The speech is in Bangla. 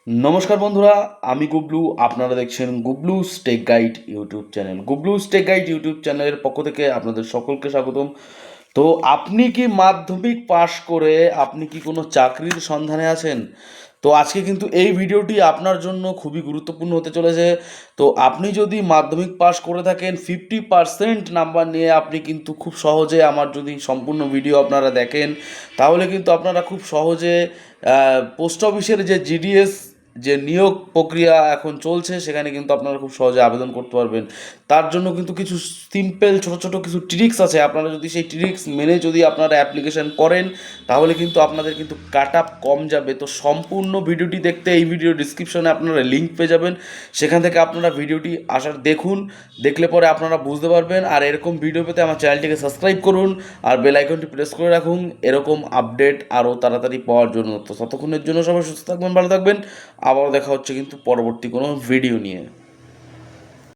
নমস্কার বন্ধুরা, আমি গুবলু। আপনারা দেখছেন Gublu's tech guide YouTube channel. Gublu's tech guide YouTube চ্যানেলের পক্ষ থেকে আপনাদের সকলকে স্বাগতম। তো আপনি কি মাধ্যমিক পাশ করে আপনি কি কোনো চাকরির সন্ধানে আছেন? তো আজকে কিন্তু এই ভিডিওটি আপনার জন্য খুবই গুরুত্বপূর্ণ হতে চলেছে। তো আপনি যদি মাধ্যমিক পাশ করে থাকেন 50% নাম্বার নিয়ে, আপনি কিন্তু খুব সহজে, আমার যদি সম্পূর্ণ ভিডিও আপনারা দেখেন তাহলে কিন্তু আপনারা খুব সহজে পোস্ট অফিসের যে জিডিএস যে নিয়োগ প্রক্রিয়া এখন চলছে সেখানে কিন্তু আপনারা খুব সহজে আবেদন করতে পারবেন। তার জন্য কিন্তু কিছু সিম্পল ছোট ছোট কিছু ট্রিক্স আছে। আপনারা যদি সেই ট্রিক্স মেনে যদি আপনারা অ্যাপ্লিকেশন করেন তাহলে কিন্তু আপনাদের কিন্তু কাট আপ কম যাবে। তো সম্পূর্ণ ভিডিওটি দেখতে এই ভিডিও ডিসক্রিপশনে আপনারা লিঙ্ক পেয়ে যাবেন, সেখান থেকে আপনারা ভিডিওটি দেখুন। দেখলে পরে আপনারা বুঝতে পারবেন। আর এরকম ভিডিও পেতে আমার চ্যানেলটিকে সাবস্ক্রাইব করুন আর বেল আইকনটি প্রেস করে রাখুন এরকম আপডেট আরও তাড়াতাড়ি পাওয়ার জন্য। তো ততক্ষণের জন্য সবাই সুস্থ থাকবেন, ভালো থাকবেন। আবারও দেখা হচ্ছে কিন্তু পরবর্তী কোনো ভিডিও নিয়ে।